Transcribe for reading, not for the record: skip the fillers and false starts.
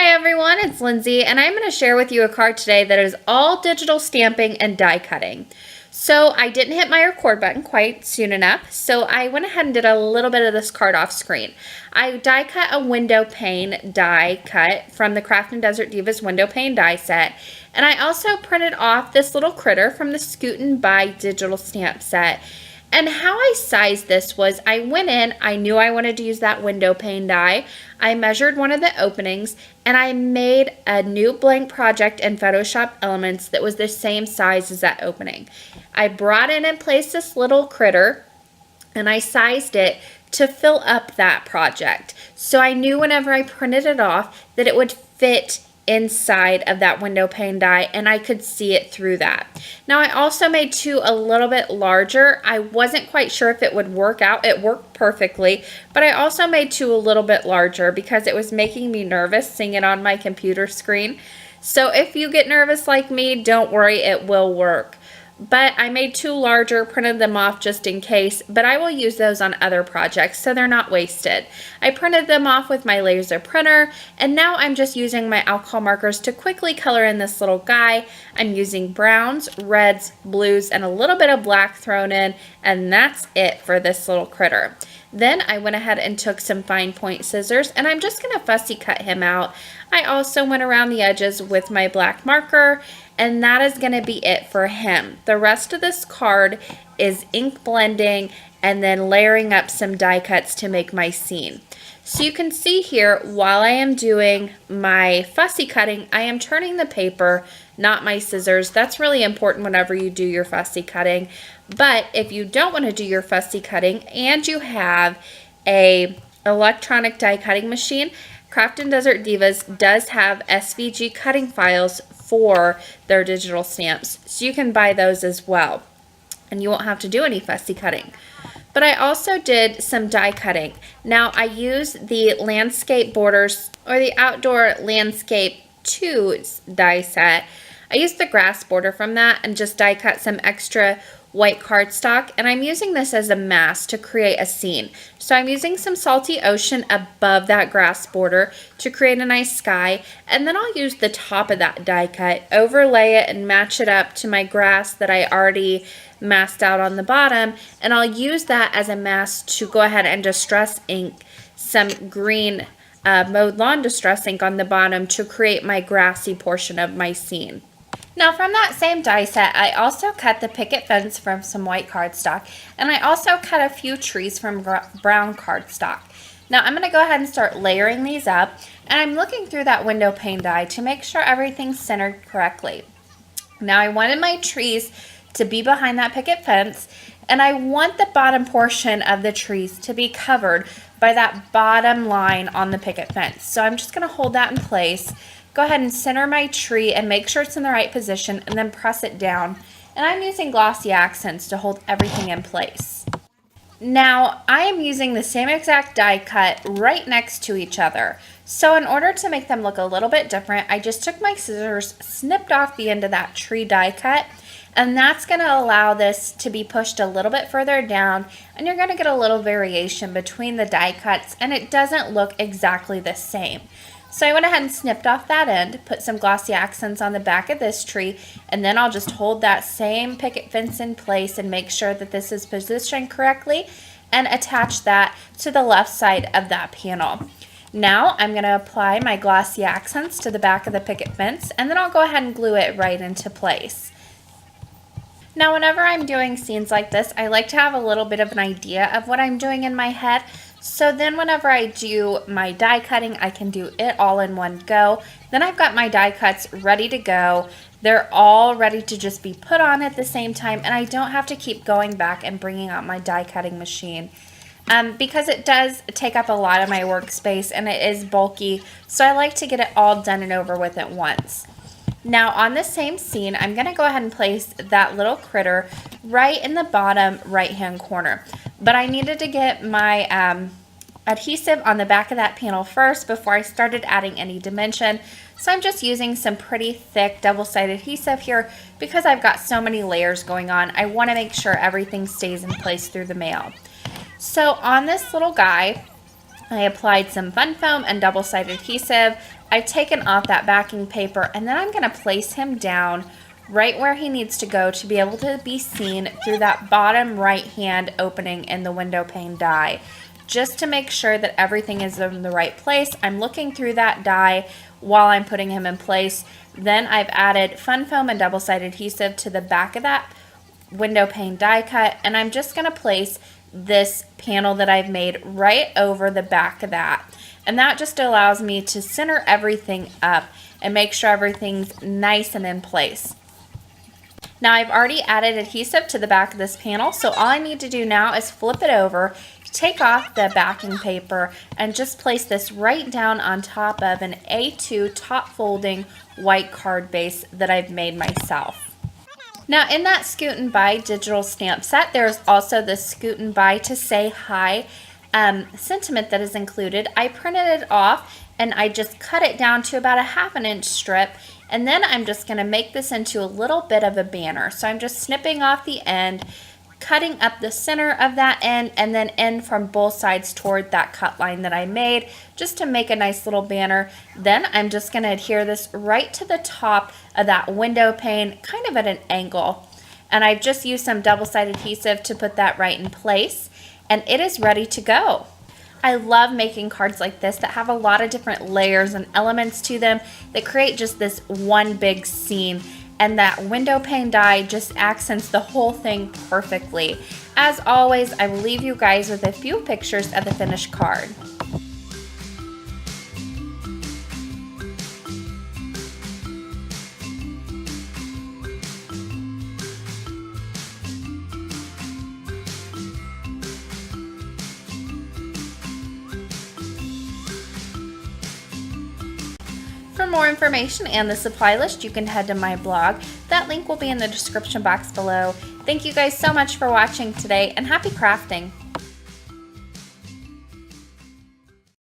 Hi everyone, it's Lindsay, and I'm going to share with you a card today that is all digital stamping and die cutting. So I didn't hit my record button quite soon enough, so I went ahead and did a little bit of this card off screen. I die cut a window pane die cut from the Craft and Desert Divas window pane die set, and I also printed off this little critter from the Scootin' By digital stamp set. And how I sized this was I went in, I knew I wanted to use that window pane die. I measured one of the openings and I made a new blank project in Photoshop Elements that was the same size as that opening. I brought in and placed this little critter and I sized it to fill up that project. So I knew whenever I printed it off that it would fit inside of that window pane die and I could see it through that. Now I also made two a little bit larger. I wasn't quite sure if it would work out. It worked perfectly, but I also made two a little bit larger because it was making me nervous seeing it on my computer screen. So if you get nervous like me, don't worry, it will work. But I made two larger, printed them off just in case, but I will use those on other projects so they're not wasted. I printed them off with my laser printer, and now I'm just using my alcohol markers to quickly color in this little guy. I'm using browns, reds, blues, and a little bit of black thrown in, and that's it for this little critter. Then I went ahead and took some fine point scissors, and I'm just going to fussy cut him out. I also went around the edges with my black marker, and that is going to be it for him. The rest of this card is ink blending and then layering up some die cuts to make my scene. So you can see here, while I am doing my fussy cutting, I am turning the paper, not my scissors. That's really important whenever you do your fussy cutting. But if you don't want to do your fussy cutting and you have a electronic die cutting machine, Craft and Desert Divas does have SVG cutting files for their digital stamps, so you can buy those as well, and you won't have to do any fussy cutting. But I also did some die cutting. Now I use the landscape borders or the outdoor landscape 2 die set. I used the grass border from that and just die cut some extra white cardstock, and I'm using this as a mask to create a scene. So I'm using some salty ocean above that grass border to create a nice sky, and then I'll use the top of that die cut, overlay it and match it up to my grass that I already masked out on the bottom, and I'll use that as a mask to go ahead and distress ink some green mowed lawn distress ink on the bottom to create my grassy portion of my scene. Now from that same die set, I also cut the picket fence from some white cardstock, and I also cut a few trees from brown cardstock. Now I'm going to go ahead and start layering these up, and I'm looking through that window pane die to make sure everything's centered correctly. Now I wanted my trees to be behind that picket fence, and I want the bottom portion of the trees to be covered by that bottom line on the picket fence. So I'm just going to hold that in place. Go ahead and center my tree and make sure it's in the right position and then press it down. And I'm using glossy accents to hold everything in place. Now I am using the same exact die cut right next to each other. So in order to make them look a little bit different, I just took my scissors, snipped off the end of that tree die cut, and that's going to allow this to be pushed a little bit further down, and you're going to get a little variation between the die cuts, and it doesn't look exactly the same. So I went ahead and snipped off that end, put some glossy accents on the back of this tree, and then I'll just hold that same picket fence in place and make sure that this is positioned correctly and attach that to the left side of that panel. Now I'm going to apply my glossy accents to the back of the picket fence, and then I'll go ahead and glue it right into place. Now whenever I'm doing scenes like this, I like to have a little bit of an idea of what I'm doing in my head. So then whenever I do my die cutting, I can do it all in one go. Then I've got my die cuts ready to go. They're all ready to just be put on at the same time, and I don't have to keep going back and bringing out my die cutting machine. Because it does take up a lot of my workspace and it is bulky, so I like to get it all done and over with at once. Now on the same scene, I'm going to go ahead and place that little critter right in the bottom right hand corner. But I needed to get my adhesive on the back of that panel first before I started adding any dimension. So I'm just using some pretty thick double-sided adhesive here because I've got so many layers going on. I want to make sure everything stays in place through the mail. So on this little guy, I applied some fun foam and double-sided adhesive. I've taken off that backing paper, and then I'm going to place him down right where he needs to go to be able to be seen through that bottom right hand opening in the window pane die. Just to make sure that everything is in the right place, I'm looking through that die while I'm putting him in place. Then I've added fun foam and double-sided adhesive to the back of that window pane die cut, and I'm just going to place this panel that I've made right over the back of that. And that just allows me to center everything up and make sure everything's nice and in place. Now I've already added adhesive to the back of this panel, so all I need to do now is flip it over, take off the backing paper, and just place this right down on top of an A2 top folding white card base that I've made myself. Now in that Scoot and Buy digital stamp set, there's also the Scoot and Buy to Say Hi sentiment that is included. I printed it off and I just cut it down to about a 1/2 inch strip, and then I'm just going to make this into a little bit of a banner. So I'm just snipping off the end, cutting up the center of that end, and then in from both sides toward that cut line that I made, just to make a nice little banner. Then I'm just going to adhere this right to the top of that window pane, kind of at an angle. And I've just used some double-sided adhesive to put that right in place, and it is ready to go. I love making cards like this that have a lot of different layers and elements to them that create just this one big scene. And that window pane die just accents the whole thing perfectly. As always, I will leave you guys with a few pictures of the finished card. For more information and the supply list, you can head to my blog. That link will be in the description box below. Thank you guys so much for watching today, and happy crafting!